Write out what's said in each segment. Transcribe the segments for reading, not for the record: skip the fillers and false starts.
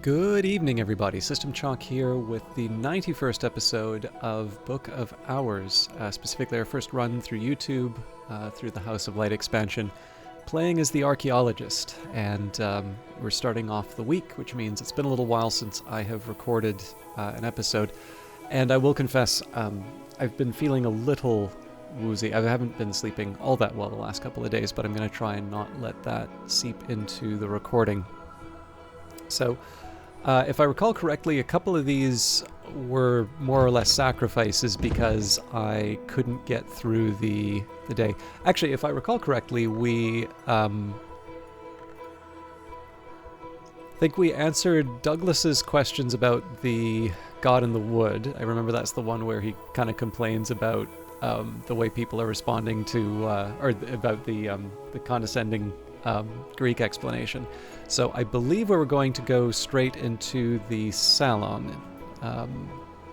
Good evening, everybody. System Chalk here with the 91st episode of Book of Hours, specifically our first run through YouTube, through the House of Light expansion, playing as the archaeologist. And we're starting off the week, which means it's been a little while since I have recorded an episode. And I will confess, I've been feeling a little woozy. I haven't been sleeping all that well the last couple of days, but I'm going to try and not let that seep into the recording. So, if I recall correctly, a couple of these were more or less sacrifices because I couldn't get through the day. Actually, if I recall correctly, we think we answered Douglas's questions about the God in the Wood. I remember that's the one where he kind of complains about the way people are responding to, or about the condescending Greek explanation. So I believe we were going to go straight into the salon.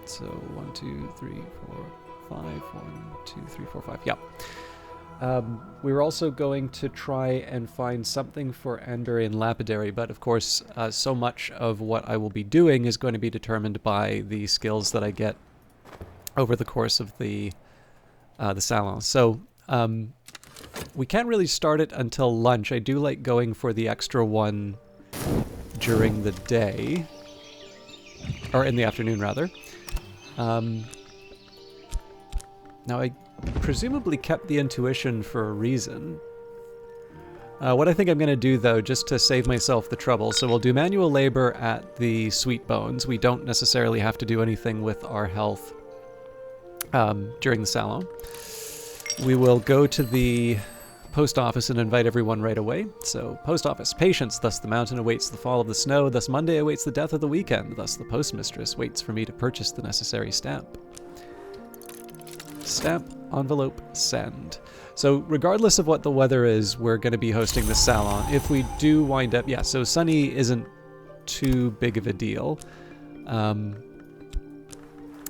So 1, 2, 3, 4, 5. 1, 2, 3, 4, 5. Yeah. We were also going to try and find something for Andarian Lapidary, but of course, so much of what I will be doing is going to be determined by the skills that I get over the course of the salon. So we can't really start it until lunch. I do like going for the extra one during the day, or in the afternoon rather. Now I presumably kept the intuition for a reason. What I think I'm going to do though, just to save myself the trouble, so we'll do manual labor at the Sweet Bones. We don't necessarily have to do anything with our health during the salon. We will go to the post office and invite everyone right away. So, post office, patience, thus the mountain awaits the fall of the snow, thus Monday awaits the death of the weekend, thus the postmistress waits for me to purchase the necessary stamp. Stamp, envelope, send. So, regardless of what the weather is, we're going to be hosting the salon. If we do wind up, yeah, so sunny isn't too big of a deal.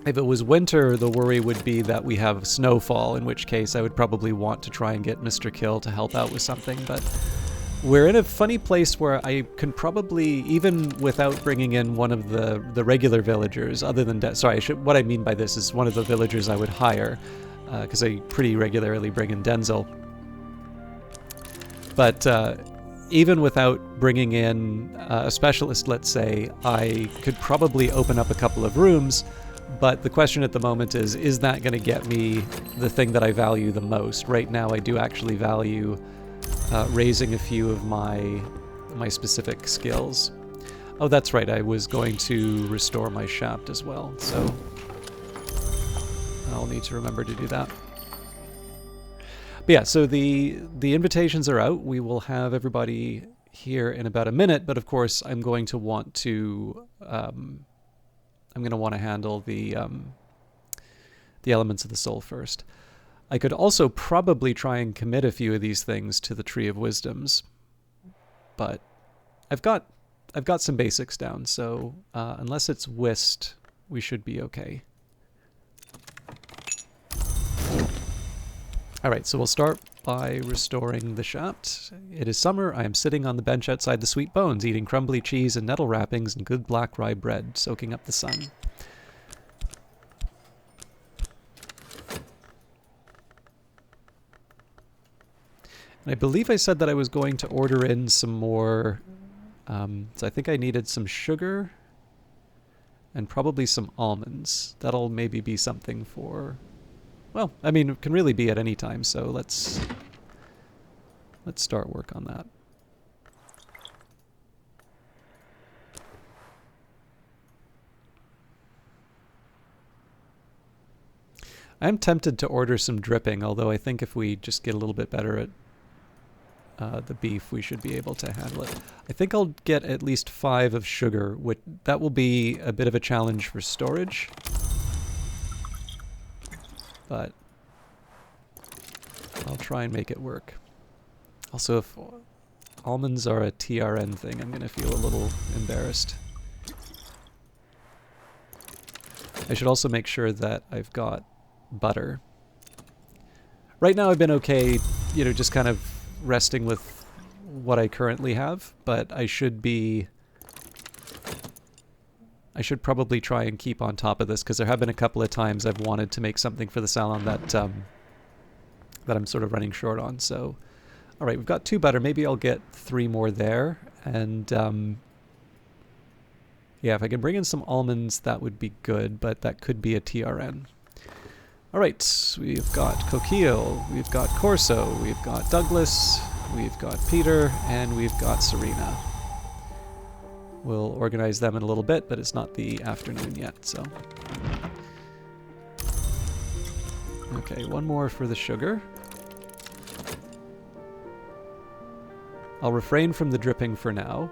If it was winter, the worry would be that we have snowfall, in which case I would probably want to try and get Mr. Kill to help out with something, but we're in a funny place where I can probably, even without bringing in one of the regular villagers, other than, what I mean by this is one of the villagers I would hire, because I pretty regularly bring in Denzel. But even without bringing in a specialist, let's say, I could probably open up a couple of rooms. But the question at the moment is that going to get me the thing that I value the most? Right now, I do actually value raising a few of my specific skills. Oh, that's right, I was going to restore my shaft as well, so I'll need to remember to do that. But yeah, so the invitations are out. We will have everybody here in about a minute, but of course, I'm going to want to handle the elements of the soul first. I could also probably try and commit a few of these things to the Tree of Wisdoms, but I've got some basics down, so unless it's whist, we should be okay. All right, so we'll start by restoring the shaft. It is summer. I am sitting on the bench outside the Sweet Bones, eating crumbly cheese and nettle wrappings and good black rye bread, soaking up the sun. And I believe I said that I was going to order in some more, so I think I needed some sugar and probably some almonds. That'll maybe be something for, well, I mean, it can really be at any time, so let's start work on that. I'm tempted to order some dripping, although I think if we just get a little bit better at the beef, we should be able to handle it. I think I'll get at least 5 of sugar. That will be a bit of a challenge for storage, but I'll try and make it work. Also, if almonds are a TRN thing, I'm going to feel a little embarrassed. I should also make sure that I've got butter. Right now I've been okay, just kind of resting with what I currently have, but I should be I should probably try and keep on top of this, because there have been a couple of times I've wanted to make something for the salon that that I'm sort of running short on. So, all right, we've got 2 butter. Maybe I'll get 3 more there. And yeah, if I can bring in some almonds, that would be good, but that could be a TRN. All right, we've got Coquille, we've got Corso, we've got Douglas, we've got Peter, and we've got Serena. We'll organize them in a little bit, but it's not the afternoon yet, so. Okay, 1 more for the sugar. I'll refrain from the dripping for now.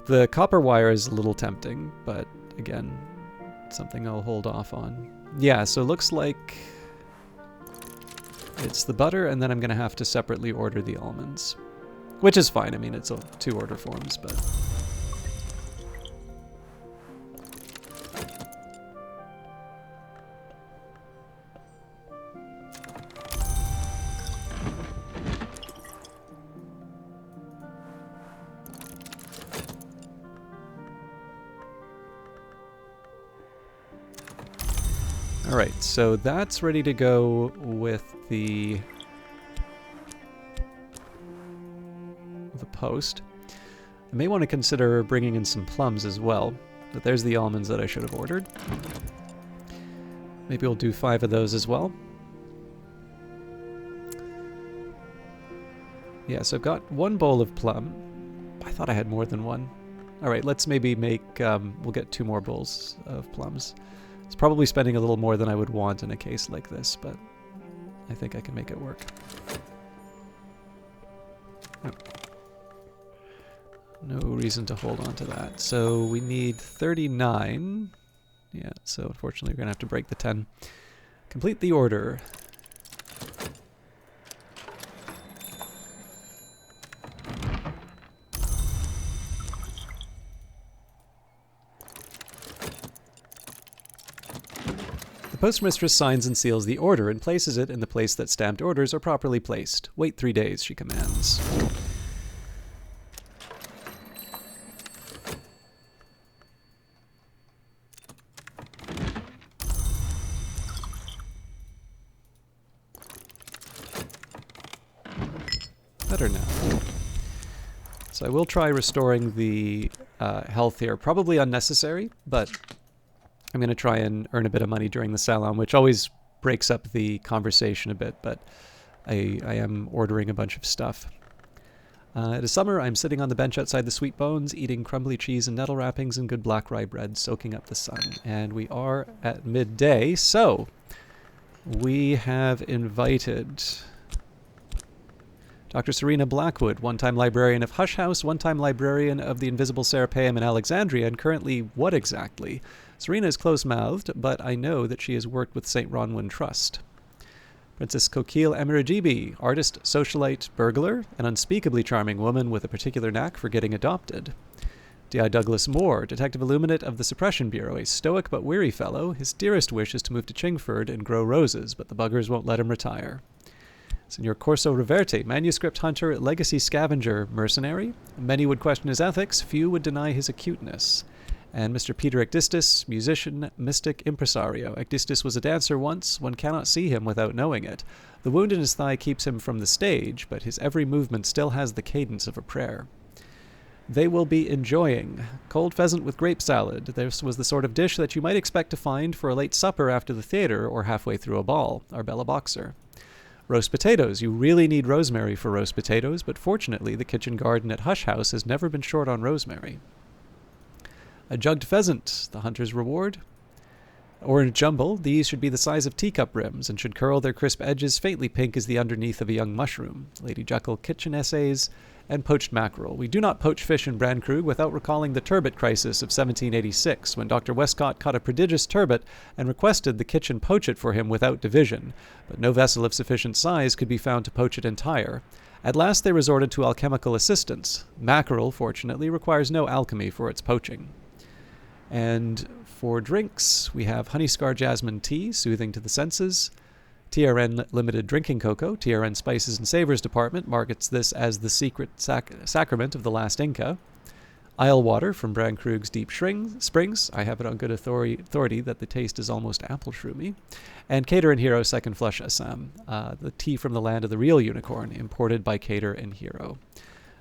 The copper wire is a little tempting, but again, something I'll hold off on. Yeah, so it looks like it's the butter, and then I'm going to have to separately order the almonds. Which is fine. I mean, it's 2 order forms, but... Alright, so that's ready to go with the post. I may want to consider bringing in some plums as well, but there's the almonds that I should have ordered. Maybe we'll do 5 of those as well. Yeah, so I've got 1 bowl of plum. I thought I had more than 1. Alright, let's maybe make, we'll get 2 more bowls of plums. It's probably spending a little more than I would want in a case like this, but I think I can make it work. No reason to hold on to that. So we need 39. Yeah, so unfortunately we're going to have to break the 10. Complete the order. The postmistress signs and seals the order and places it in the place that stamped orders are properly placed. Wait 3 days, she commands. Better now. So I will try restoring the health here. Probably unnecessary, but I'm going to try and earn a bit of money during the salon, which always breaks up the conversation a bit, but I am ordering a bunch of stuff. It is summer. I'm sitting on the bench outside the Sweet Bones, eating crumbly cheese and nettle wrappings and good black rye bread, soaking up the sun. And we are at midday, so we have invited Dr. Serena Blackwood, one-time librarian of Hush House, one-time librarian of the Invisible Serapeum in Alexandria, and currently what exactly? Serena is close-mouthed, but I know that she has worked with St. Ronwin Trust. Princess Coquille Emirajibi, artist, socialite, burglar, an unspeakably charming woman with a particular knack for getting adopted. D.I. Douglas Moore, detective illuminate of the Suppression Bureau, a stoic but weary fellow. His dearest wish is to move to Chingford and grow roses, but the buggers won't let him retire. Senor Corso Reverte, manuscript hunter, legacy scavenger, mercenary. Many would question his ethics, few would deny his acuteness. And Mr. Peter Ecdistis, musician, mystic, impresario. Ecdistis was a dancer once. One cannot see him without knowing it. The wound in his thigh keeps him from the stage, but his every movement still has the cadence of a prayer. They will be enjoying cold pheasant with grape salad. This was the sort of dish that you might expect to find for a late supper after the theater or halfway through a ball. Arbella Boxer. Roast potatoes. You really need rosemary for roast potatoes, but fortunately the kitchen garden at Hush House has never been short on rosemary. A jugged pheasant, the hunter's reward. Orange jumble. These should be the size of teacup rims and should curl their crisp edges faintly pink as the underneath of a young mushroom. Lady Jekyll kitchen essays. And poached mackerel. We do not poach fish in Brandkrug without recalling the turbot crisis of 1786, when Dr. Westcott caught a prodigious turbot and requested the kitchen poach it for him without division, but no vessel of sufficient size could be found to poach it entire. At last they resorted to alchemical assistance. Mackerel, fortunately, requires no alchemy for its poaching. And for drinks, we have honey scar jasmine tea, soothing to the senses. TRN Limited Drinking Cocoa, TRN Spices and Savors Department markets this as the secret sacrament of the last Inca. Isle Water from Brandkrug's Deep Springs. I have it on good authority that the taste is almost apple shroomy. And Cater and Hero Second Flush Assam, the tea from the land of the real unicorn, imported by Cater and Hero.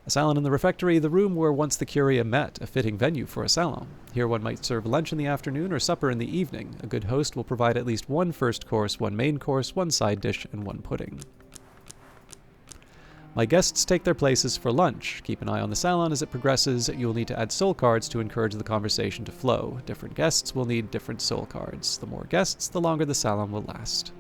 A salon in the refectory, the room where once the curia met, a fitting venue for a salon. Here one might serve lunch in the afternoon or supper in the evening. A good host will provide at least one first course, one main course, one side dish, and one pudding. My guests take their places for lunch. Keep an eye on the salon as it progresses. You will need to add soul cards to encourage the conversation to flow. Different guests will need different soul cards. The more guests, the longer the salon will last.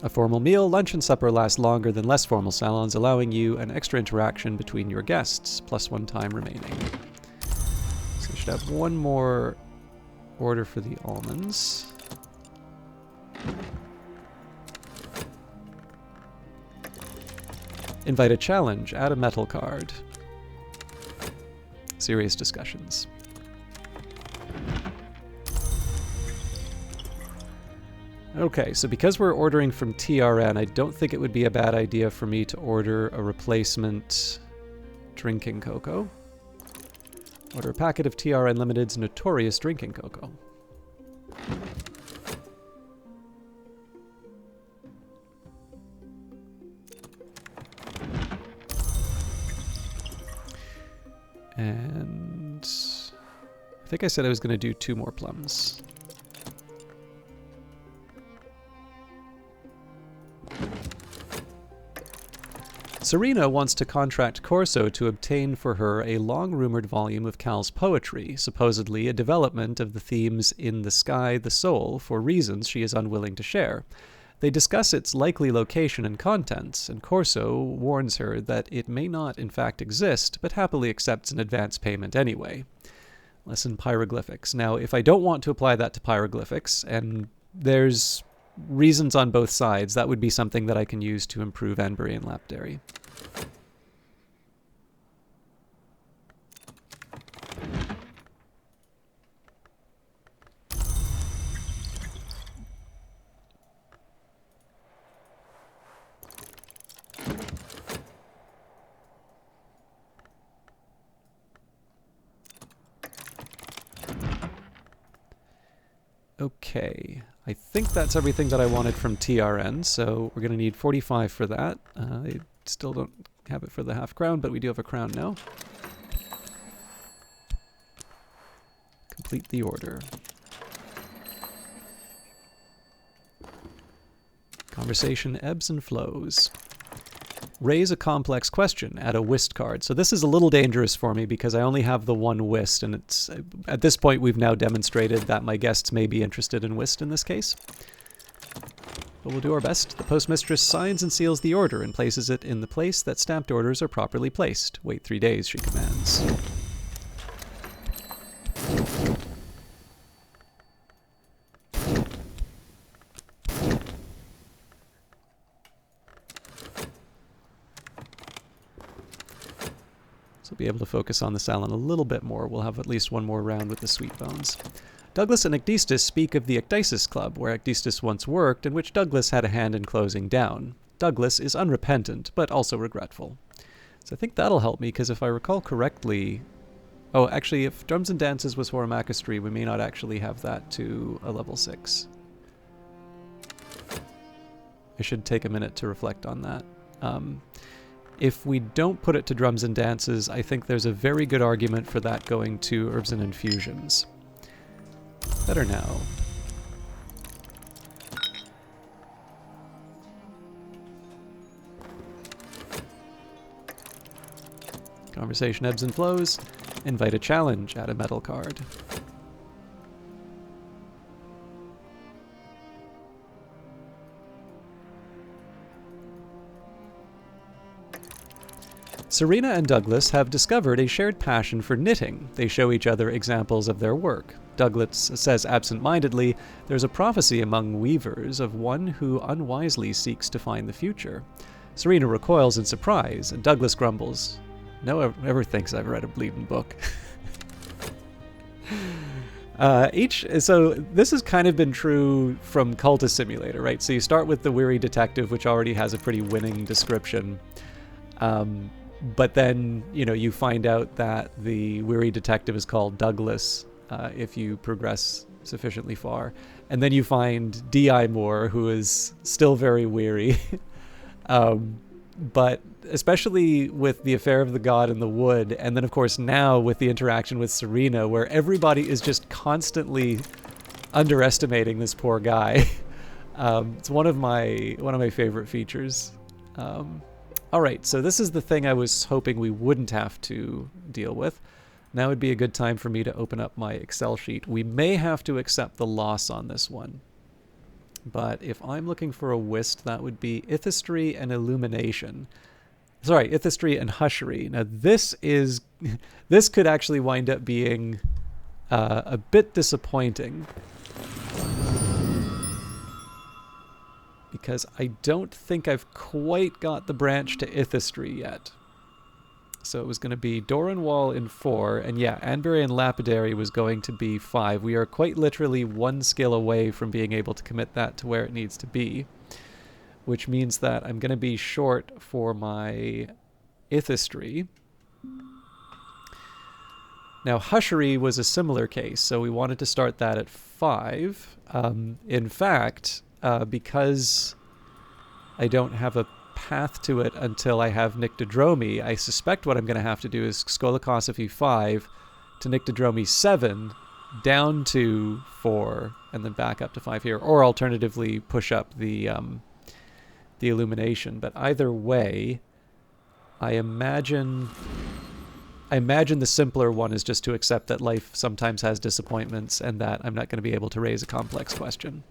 A formal meal, lunch, and supper last longer than less formal salons, allowing you an extra interaction between your guests, plus 1 time remaining. So we should have one more order for the almonds. Invite a challenge, add a metal card. Serious discussions. Okay, so because we're ordering from TRN, I don't think it would be a bad idea for me to order a replacement drinking cocoa. Order a packet of TRN Limited's Notorious Drinking Cocoa. And I think I said I was going to do 2 more plums. Serena wants to contract Corso to obtain for her a long-rumored volume of Cal's poetry, supposedly a development of the themes In the Sky, the Soul, for reasons she is unwilling to share. They discuss its likely location and contents, and Corso warns her that it may not in fact exist, but happily accepts an advance payment anyway. Lesson Pyroglyphics. Now, if I don't want to apply that to Pyroglyphics, and there's reasons on both sides, that would be something that I can use to improve Anbury and Lapdary. Okay, I think that's everything that I wanted from TRN, so we're going to need 45 for that. I still don't have it for the half crown, but we do have a crown now. Complete the order. Conversation ebbs and flows. Raise a complex question, add a whist card. So this is a little dangerous for me because I only have the 1 whist, and it's at this point we've now demonstrated that my guests may be interested in whist in this case. But we'll do our best. The postmistress signs and seals the order and places it in the place that stamped orders are properly placed. Wait 3 days, she commands. Be able to focus on the salon a little bit more. We'll have at least 1 more round with the sweet bones. Douglas and Ecdistis speak of the Ecdysis Club, where Ecdistis once worked, and which Douglas had a hand in closing down. Douglas is unrepentant, but also regretful. So I think that'll help me, because if I recall correctly... Oh, actually, if Drums and Dances was for a Macastry, we may not actually have that to a level 6. I should take a minute to reflect on that. If we don't put it to Drums and Dances, I think there's a very good argument for that going to Herbs and Infusions. Better now. Conversation ebbs and flows. Invite a challenge, add a metal card. Serena and Douglas have discovered a shared passion for knitting. They show each other examples of their work. Douglas says absent-mindedly, "There's a prophecy among weavers of one who unwisely seeks to find the future." Serena recoils in surprise, and Douglas grumbles, "No one ever thinks I've read a bleeding book." So this has kind of been true from Cultist Simulator, right? So you start with the weary detective, which already has a pretty winning description. But then, you find out that the weary detective is called Douglas if you progress sufficiently far. And then you find D.I. Moore, who is still very weary. But especially with the affair of the god in the wood, and then of course now with the interaction with Serena, where everybody is just constantly underestimating this poor guy. It's one of my favorite features. All right, so this is the thing I was hoping we wouldn't have to deal with. Now would be a good time for me to open up my Excel sheet. We may have to accept the loss on this one. But if I'm looking for a whist, that would be Ithistry and Illumination. Sorry, Ithistry and Hushery. Now this could actually wind up being a bit disappointing, because I don't think I've quite got the branch to Ithistry yet. So it was going to be Doranwall in 4, and yeah, Anbury and Lapidary was going to be 5. We are quite literally one skill away from being able to commit that to where it needs to be, which means that I'm going to be short for my Ithistry. Now, Hushery was a similar case, so we wanted to start that at 5. In fact, because I don't have a path to it until I have Nyctodromy, I suspect what I'm going to have to do is Skolokosophy 5 to Nyctodromy 7, down to 4, and then back up to 5 here, or alternatively push up the Illumination. But either way, I imagine the simpler one is just to accept that life sometimes has disappointments and that I'm not going to be able to raise a complex question.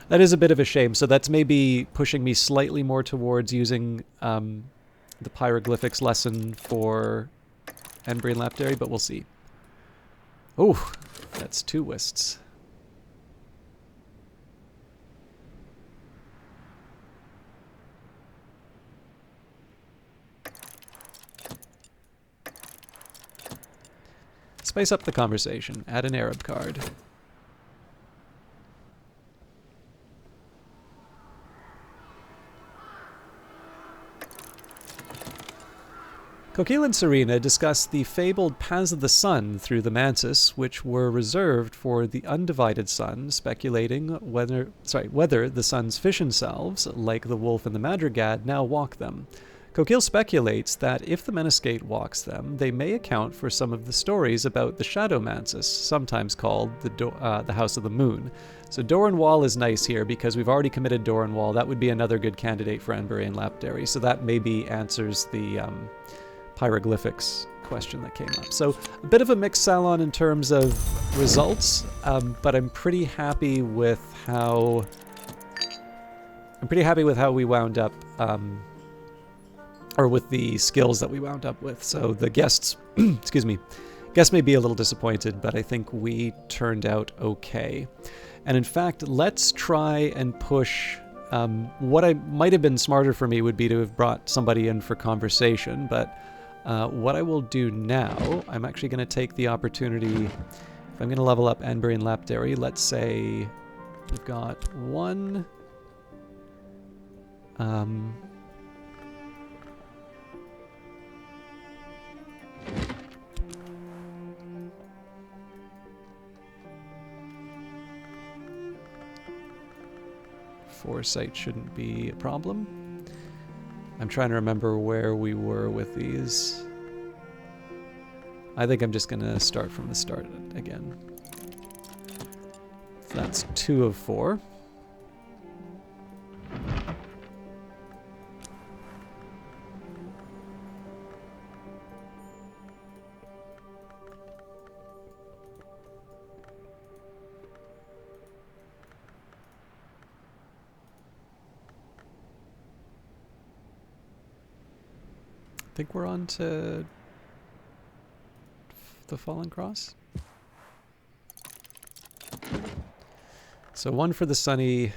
That is a bit of a shame. So that's maybe pushing me slightly more towards using the Pyroglyphics lesson for Anbury and Lapidary, but we'll see. Oh, that's 2 whists. Spice up the conversation. Add an Arab card. Coquille and Serena discuss the fabled paths of the sun through the Mansis, which were reserved for the undivided sun, speculating whether the sun's fission selves, like the wolf and the madrigad, now walk them. Coquille speculates that if the Meniscate walks them, they may account for some of the stories about the Shadow Mansis, sometimes called the House of the Moon. So Doranwall is nice here because we've already committed Doranwall. That would be another good candidate for Anbury and Lapidary. So that maybe answers the Pyroglyphics question that came up. So a bit of a mixed salon in terms of results, but I'm pretty happy with how we wound up, or with the skills that we wound up with. So the guests, excuse me, guests may be a little disappointed, but I think we turned out okay. And in fact, let's try and push. What I might have been smarter for me would be to have brought somebody in for conversation, but what I will do now, I'm actually going to take the opportunity, if I'm going to level up Anbury and Lapidary, let's say we've got 1, 4 shouldn't be a problem. I'm trying to remember where we were with these. I think I'm just going to start from the start again. So that's 2 of 4. think we're on to the Fallen Cross. So 1 for the Sunny,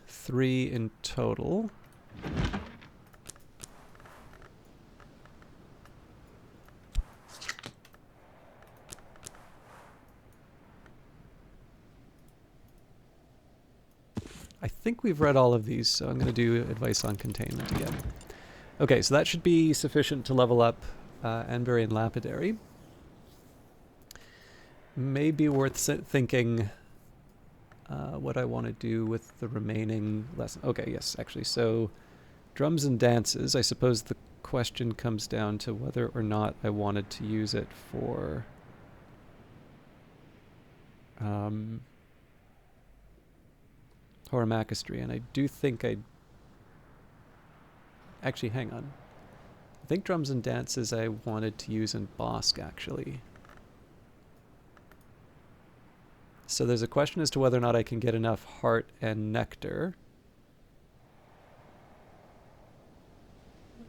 3 in total. I think we've read all of these, so I'm going to do advice on containment again. Okay, so that should be sufficient to level up Anbury and Lapidary. Maybe worth thinking what I want to do with the remaining lesson. Okay, yes, actually. So drums and dances, I suppose the question comes down to whether or not I wanted to use it for Horamachistry, and I do think actually, hang on. I think drums and dances I wanted to use in Bosk, actually. So there's a question as to whether or not I can get enough heart and nectar.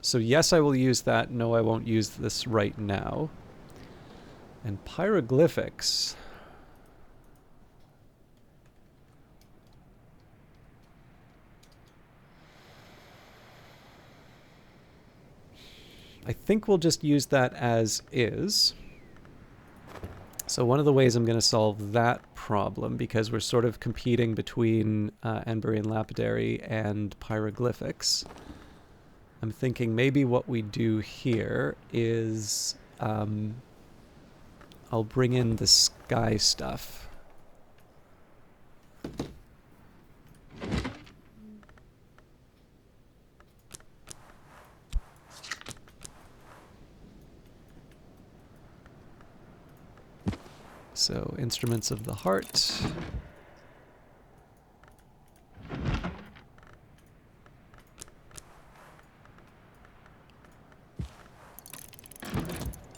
So yes, I will use that. No, I won't use this right now. And pyroglyphics. I think we'll just use that as is. So one of the ways I'm going to solve that problem, because we're sort of competing between Anbury and Lapidary and pyroglyphics, I'm thinking maybe what we do here is I'll bring in the sky stuff. So, instruments of the heart.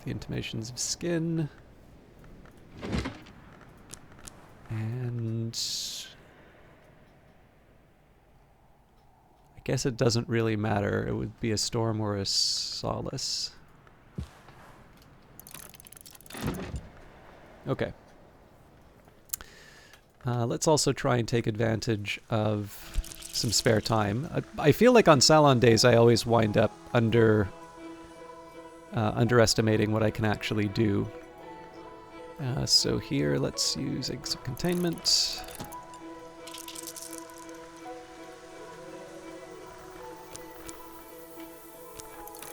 The intimations of skin. And I guess it doesn't really matter. It would be a storm or a solace. Okay. Let's also try and take advantage of some spare time. I feel like on Salon days I always wind up underestimating what I can actually do. So here, let's use Eggs of Containment.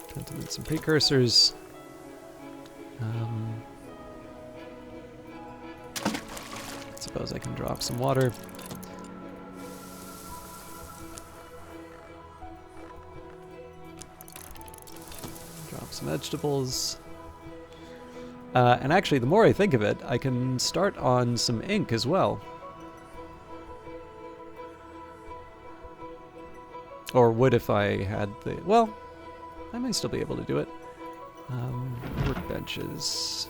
Containment some precursors. Suppose I can drop some water. Drop some vegetables. And actually, the more I think of it, I can start on some ink as well. Or would if I had the... Well, I might still be able to do it. Workbenches.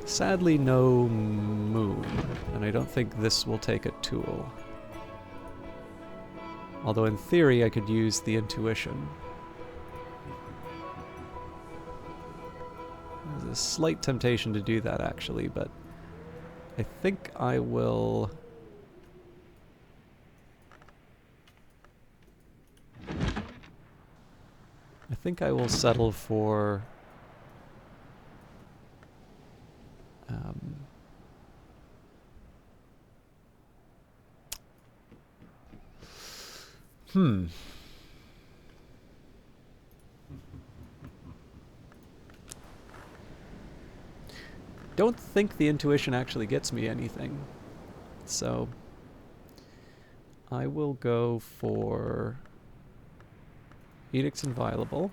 Sadly, no moon, and I don't think this will take a tool. Although in theory I could use the intuition. There's a slight temptation to do that actually, but I think I will... settle for... Don't think the intuition actually gets me anything. So I will go for Edicts Inviolable.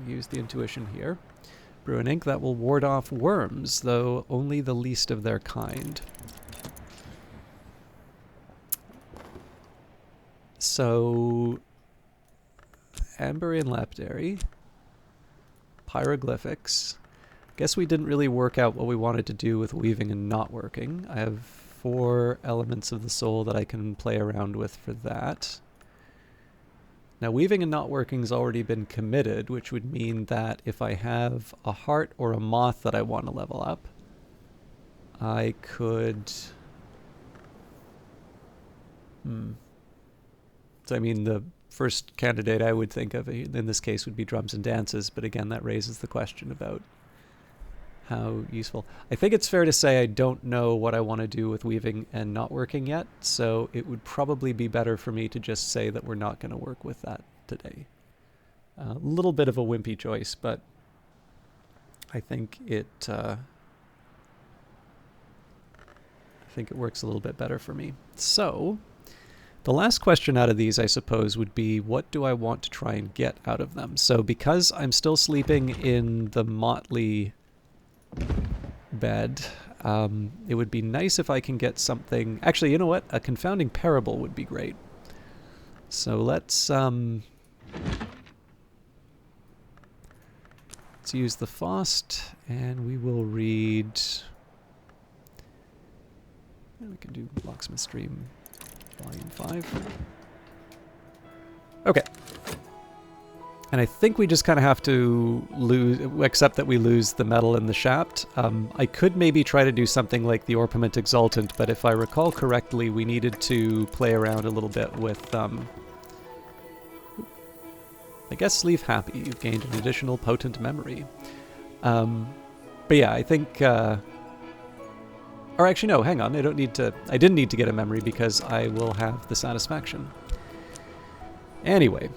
Use the intuition here. Brew an ink that will ward off worms, though only the least of their kind. So, Anbury and Lapidary, pyroglyphics. Guess we didn't really work out what we wanted to do with weaving and not working. I have 4 elements of the soul that I can play around with for that. Now, weaving and not working's already been committed, which would mean that if I have a heart or a moth that I want to level up, I could... So, I mean, the first candidate I would think of in this case would be drums and dances, but again, that raises the question about how useful. I think it's fair to say I don't know what I want to do with weaving and not working yet, so it would probably be better for me to just say that we're not going to work with that today. A little bit of a wimpy choice, but I think it works a little bit better for me. So the last question out of these, I suppose, would be, what do I want to try and get out of them? So because I'm still sleeping in the motley bed, it would be nice if I can get something... Actually, you know what? A confounding parable would be great. So let's use the Faust, and we will read... We can do Locksmith Stream Volume 5. Okay. And I think we just kind of have to accept that we lose the metal in the shaft. I could maybe try to do something like the Orpiment Exultant, but if I recall correctly, we needed to play around a little bit with... I guess Sleeve Happy. You've gained an additional potent memory. But yeah, I think... Or actually, no, hang on. I didn't need to get a memory because I will have the satisfaction. Anyway.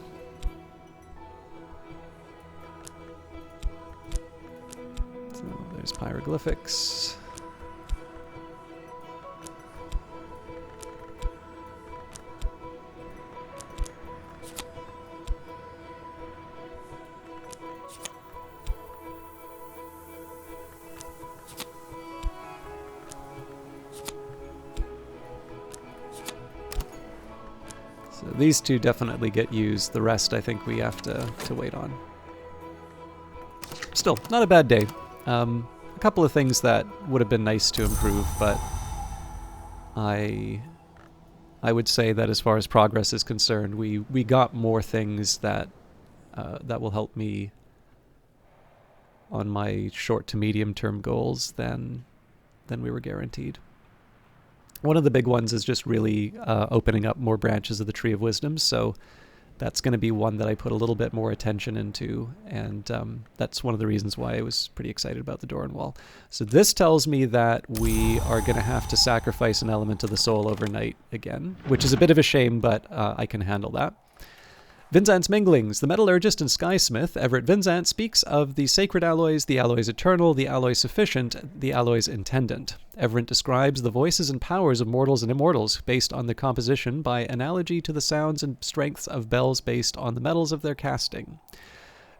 So there's pyroglyphics. These two definitely get used. The rest, I think we have to wait on. Still, not a bad day. A couple of things that would have been nice to improve, but I would say that as far as progress is concerned, we got more things that that will help me on my short to medium term goals than we were guaranteed. One of the big ones is just really opening up more branches of the Tree of Wisdom, so that's going to be one that I put a little bit more attention into, and that's one of the reasons why I was pretty excited about the Doran Wall. So this tells me that we are going to have to sacrifice an element of the soul overnight again, which is a bit of a shame, but I can handle that. Vinzant's Minglings. The metallurgist and skysmith, Everett Vinzant, speaks of the sacred alloys, the alloys eternal, the alloys sufficient, the alloys intendant. Everett describes the voices and powers of mortals and immortals based on their composition by analogy to the sounds and strengths of bells based on the metals of their casting.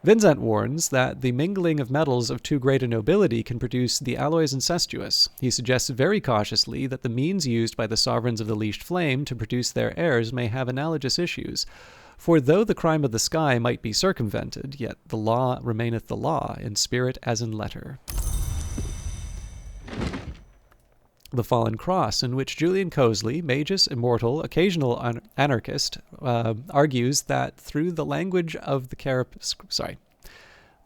Vinzant warns that the mingling of metals of too great a nobility can produce the alloys incestuous. He suggests very cautiously that the means used by the sovereigns of the leashed flame to produce their heirs may have analogous issues. For though the crime of the sky might be circumvented, yet the law remaineth the law, in spirit as in letter. The Fallen Cross, in which Julian Cosley, magus, immortal, occasional anarchist, argues that through the language of the carapace... Sorry.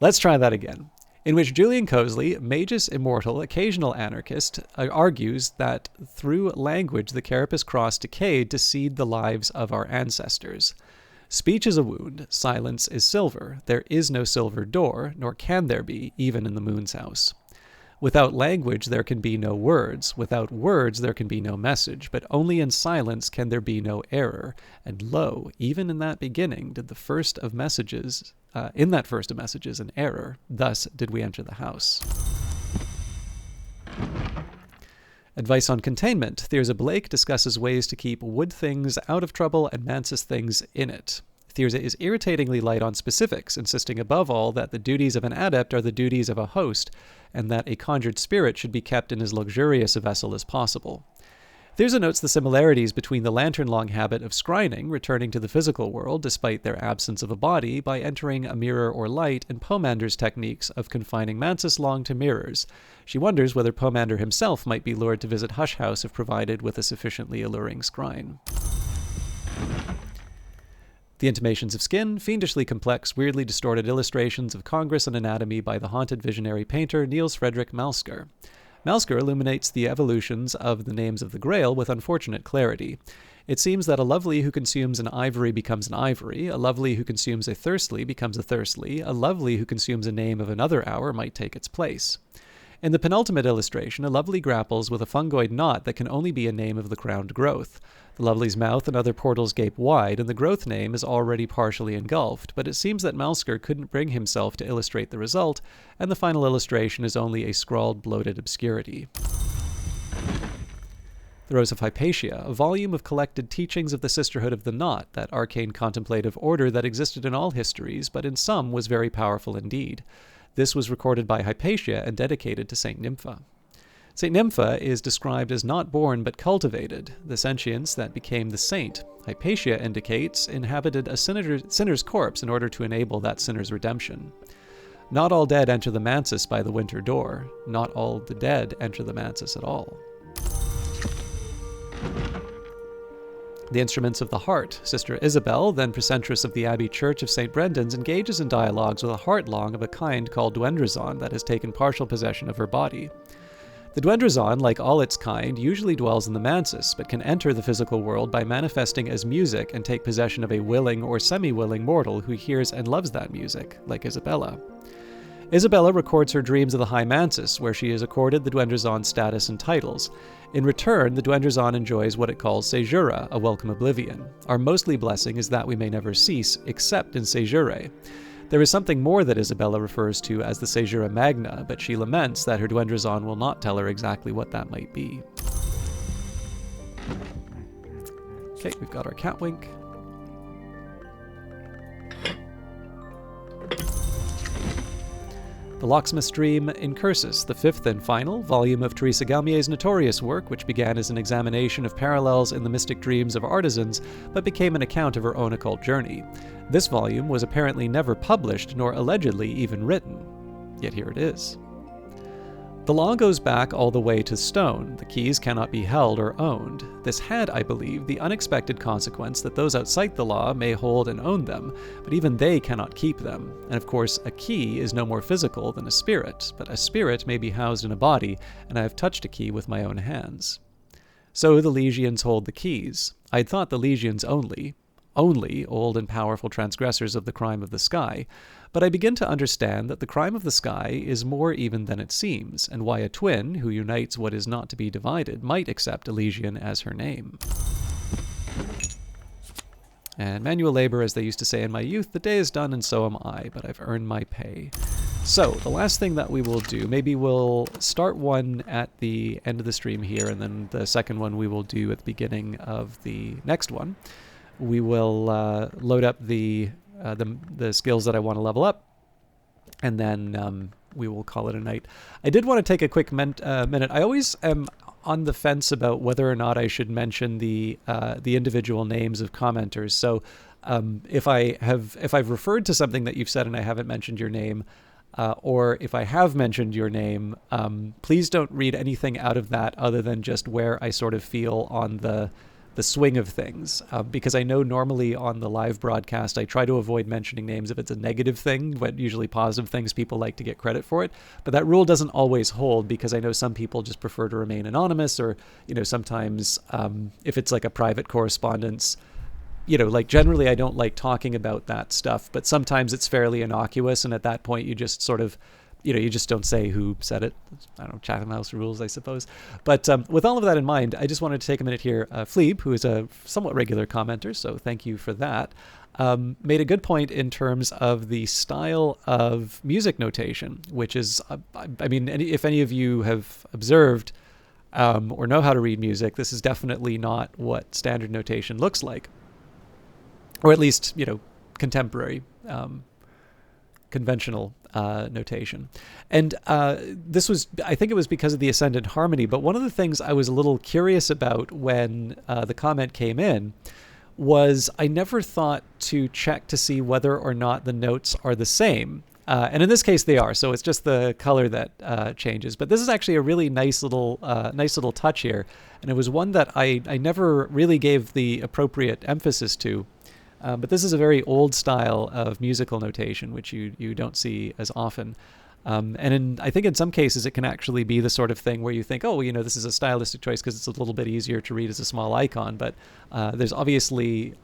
Let's try that again. In which Julian Cosley, magus, immortal, occasional anarchist, argues that through language the carapace cross decayed to seed the lives of our ancestors. Speech is a wound, silence is silver. There is no silver door, nor can there be, even in the moon's house. Without language there can be no words, without words there can be no message, but only in silence can there be no error. And lo, even in that beginning did the first of messages, an error. Thus did we enter the house. Advice on containment. Thirza Blake discusses ways to keep wood things out of trouble and Mansus things in it. Thirza is irritatingly light on specifics, insisting above all that the duties of an adept are the duties of a host, and that a conjured spirit should be kept in as luxurious a vessel as possible. Thirza notes the similarities between the lantern-long habit of scrying, returning to the physical world despite their absence of a body by entering a mirror or light, and Pomander's techniques of confining Mansus long to mirrors. She wonders whether Pomander himself might be lured to visit Hush House if provided with a sufficiently alluring scrying. The intimations of skin, fiendishly complex, weirdly distorted illustrations of Congress and anatomy by the haunted visionary painter Niels Fredrik Malsker. Malsker illuminates the evolutions of the names of the Grail with unfortunate clarity. It seems that a lovely who consumes an ivory becomes an ivory, a lovely who consumes a thirstly becomes a thirstly, a lovely who consumes a name of another hour might take its place. In the penultimate illustration, a lovely grapples with a fungoid knot that can only be a name of the crowned growth. The lovely's mouth and other portals gape wide, and the growth name is already partially engulfed, but it seems that Malsker couldn't bring himself to illustrate the result, and the final illustration is only a scrawled, bloated obscurity. The Rose of Hypatia, a volume of collected teachings of the Sisterhood of the Knot, that arcane contemplative order that existed in all histories, but in some was very powerful indeed. This was recorded by Hypatia and dedicated to Saint Nympha. Saint Nympha is described as not born but cultivated, the sentience that became the saint. Hypatia indicates inhabited a sinner's corpse in order to enable that sinner's redemption. Not all dead enter the mansus by the winter door. Not all the dead enter the mansus at all. The Instruments of the Heart. Sister Isabel, then precentress of the Abbey Church of St. Brendan's, engages in dialogues with a heart-long of a kind called Duendrazon that has taken partial possession of her body. The Duendrazon, like all its kind, usually dwells in the mansus, but can enter the physical world by manifesting as music and take possession of a willing or semi-willing mortal who hears and loves that music, like Isabella. Isabella records her dreams of the High Mansus, where she is accorded the Duendrazon status and titles. In return, the Duendrazon enjoys what it calls Sejura, a welcome oblivion. Our mostly blessing is that we may never cease, except in Sejure. There is something more that Isabella refers to as the Sejura Magna, but she laments that her Duendrazon will not tell her exactly what that might be. Okay, we've got our Catwink. The Locksmith's Dream Incursus, the fifth and final volume of Teresa Galmier's notorious work, which began as an examination of parallels in the mystic dreams of artisans, but became an account of her own occult journey. This volume was apparently never published, nor allegedly even written. Yet here it is. The law goes back all the way to stone. The keys cannot be held or owned. This had, I believe, the unexpected consequence that those outside the law may hold and own them, but even they cannot keep them. And of course, a key is no more physical than a spirit, but a spirit may be housed in a body, and I have touched a key with my own hands. So the Legions hold the keys. I had thought the Legions only old and powerful transgressors of the crime of the sky, but I begin to understand that the crime of the sky is more even than it seems, and why a twin, who unites what is not to be divided, might accept Elysian as her name. And manual labor, as they used to say in my youth, the day is done and so am I, but I've earned my pay. So, the last thing that we will do, maybe we'll start one at the end of the stream here, and then the second one we will do at the beginning of the next one. We will load up the skills that I want to level up, and then we will call it a night. I did want to take a quick minute. I always am on the fence about whether or not I should mention the individual names of commenters. So if I've referred to something that you've said and I haven't mentioned your name, or if I have mentioned your name, please don't read anything out of that other than just where I sort of feel on the swing of things, because I know normally on the live broadcast I try to avoid mentioning names if it's a negative thing, but usually positive things people like to get credit for it. But that rule doesn't always hold, because I know some people just prefer to remain anonymous, or sometimes if it's like a private correspondence, like generally I don't like talking about that stuff, but sometimes it's fairly innocuous, and at that point you just sort of you just don't say who said it. I don't know, Chatham House rules, I suppose. But with all of that in mind, I just wanted to take a minute here. Fleeb, who is a somewhat regular commenter, so thank you for that, made a good point in terms of the style of music notation, which is, if any of you have observed or know how to read music, this is definitely not what standard notation looks like. Or at least, contemporary, conventional notation. And I think it was because of the ascendant harmony, but one of the things I was a little curious about when the comment came in was I never thought to check to see whether or not the notes are the same. And in this case they are, so it's just the color that changes. But this is actually a really nice little touch here, and it was one that I never really gave the appropriate emphasis to But this is a very old style of musical notation, which you don't see as often. I think in some cases it can actually be the sort of thing where you think, oh, this is a stylistic choice because it's a little bit easier to read as a small icon. But there's obviously,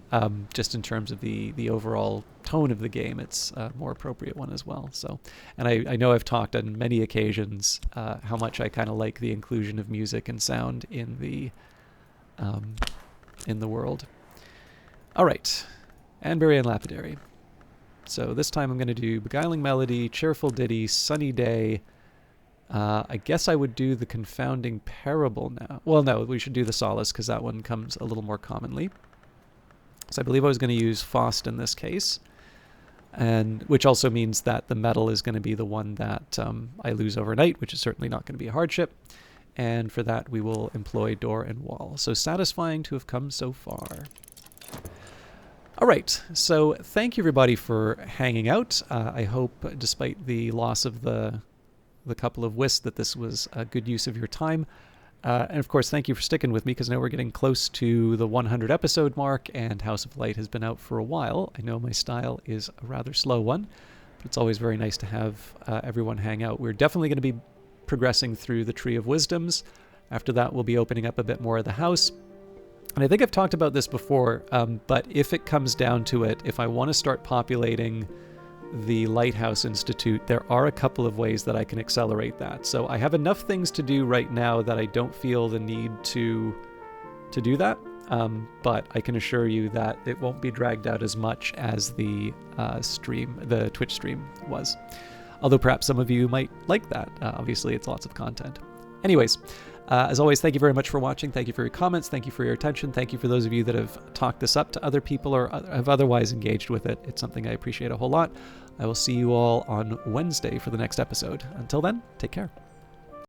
just in terms of the overall tone of the game, it's a more appropriate one as well. So, and I know I've talked on many occasions how much I kind of like the inclusion of music and sound in the world. All right, Anbury and Lapidary. So this time I'm going to do Beguiling Melody, Cheerful Ditty, Sunny Day. I guess I would do the Confounding Parable now. Well, no, we should do the Solace because that one comes a little more commonly. So I believe I was going to use Faust in this case, and which also means that the metal is going to be the one that I lose overnight, which is certainly not going to be a hardship. And for that we will employ Door and Wall. So satisfying to have come so far. All right, so thank you everybody for hanging out. I hope, despite the loss of the couple of wisps, that this was a good use of your time. And of course, thank you for sticking with me, because now we're getting close to the 100 episode mark, and House of Light has been out for a while. I know my style is a rather slow one, but it's always very nice to have everyone hang out. We're definitely going to be progressing through the Tree of Wisdoms. After that, we'll be opening up a bit more of the house. And I think I've talked about this before, but if it comes down to it, if I want to start populating the Lighthouse Institute, there are a couple of ways that I can accelerate that. So I have enough things to do right now that I don't feel the need to do that, but I can assure you that it won't be dragged out as much as the Twitch stream was. Although perhaps some of you might like that. Obviously, it's lots of content. Anyways, as always, thank you very much for watching. Thank you for your comments. Thank you for your attention. Thank you for those of you that have talked this up to other people or have otherwise engaged with it. It's something I appreciate a whole lot. I will see you all on Wednesday for the next episode. Until then, take care.